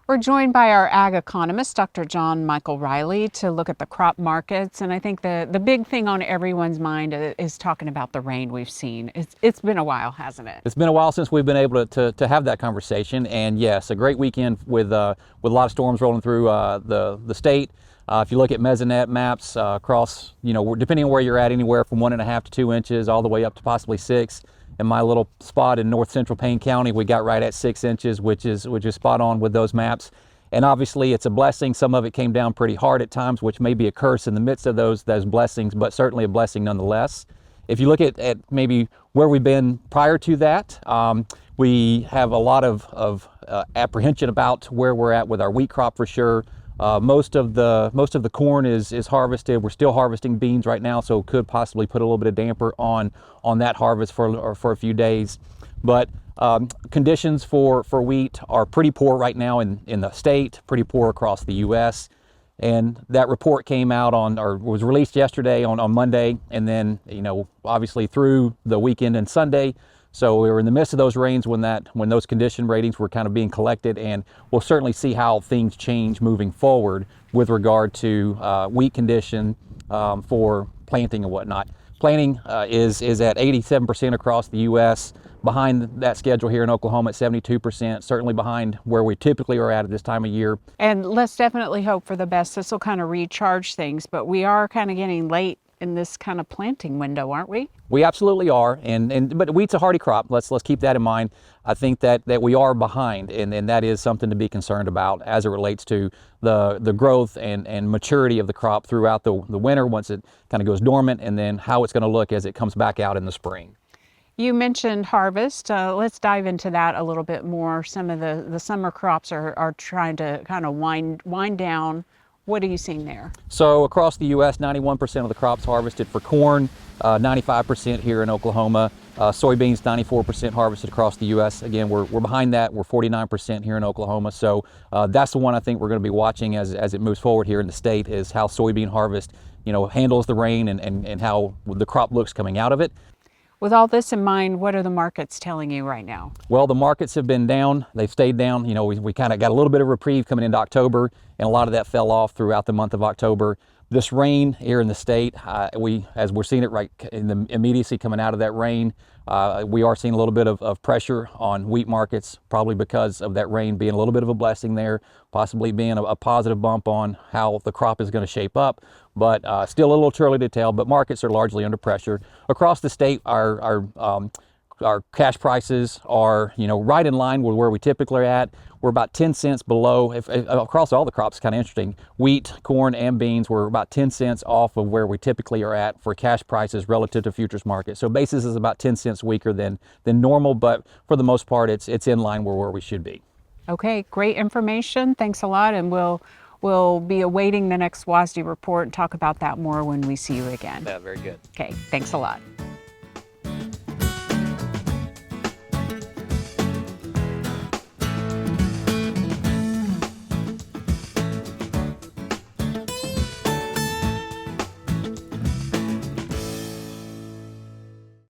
We're joined by our ag economist, Dr. John Michael Riley, to look at the crop markets. And I think the big thing on everyone's mind is talking about the rain we've seen. It's been a while, hasn't it? It's been a while since we've been able to have that conversation. And yes, a great weekend with a lot of storms rolling through the state. If you look at mesonet maps across, depending on where you're at, anywhere from 1.5 to 2 inches, all the way up to possibly 6. In my little spot in north central Payne County, we got right at 6 inches, which is spot on with those maps. And obviously it's a blessing. Some of it came down pretty hard at times, which may be a curse in the midst of those blessings, but certainly a blessing nonetheless. If you look at maybe where we've been prior to that, we have a lot of apprehension about where we're at with our wheat crop for sure. Most of the corn is harvested. We're still harvesting beans right now, so could possibly put a little bit of damper on that harvest for a few days. But conditions for wheat are pretty poor right now in the state, pretty poor across the U.S. And that report came out was released yesterday on Monday, and then obviously through the weekend and Sunday. So we were in the midst of those rains when those condition ratings were kind of being collected, and we'll certainly see how things change moving forward with regard to wheat condition for planting and whatnot. Planting is at 87% across the U.S. Behind that schedule here in Oklahoma at 72%, certainly behind where we typically are at this time of year. And let's definitely hope for the best. This will kind of recharge things, but we are kind of getting late in this kind of planting window, aren't we? We absolutely are, but wheat's a hardy crop. Let's keep that in mind. I think that we are behind, and that is something to be concerned about as it relates to the growth and maturity of the crop throughout the winter once it kind of goes dormant, and then how it's going to look as it comes back out in the spring. You mentioned harvest. Let's dive into that a little bit more. Some of the summer crops are trying to kind of wind down. What are you seeing there? So across the U.S., 91% of the crops harvested for corn, 95% here in Oklahoma. Soybeans, 94% harvested across the U.S. Again, we're behind that. We're 49% here in Oklahoma. So that's the one I think we're going to be watching as it moves forward here in the state, is how soybean harvest handles the rain and how the crop looks coming out of it. With all this in mind, what are the markets telling you right now? Well, the markets have been down. They've stayed down. We kind of got a little bit of reprieve coming into October, and a lot of that fell off throughout the month of October. This rain here in the state, as we're seeing it right in the immediacy coming out of that rain, we are seeing a little bit of pressure on wheat markets, probably because of that rain being a little bit of a blessing there, possibly being a positive bump on how the crop is going to shape up. But still a little too early to tell, but markets are largely under pressure. Across the state, our cash prices are, right in line with where we typically are at. We're about 10 cents below. Across all the crops, kind of interesting. Wheat, corn, and beans, we're about 10 cents off of where we typically are at for cash prices relative to futures market. So basis is about 10 cents weaker than normal, but for the most part, it's in line where we should be. Okay, great information. Thanks a lot, and we'll be awaiting the next WASDE report and talk about that more when we see you again. Yeah, very good. Okay, thanks a lot.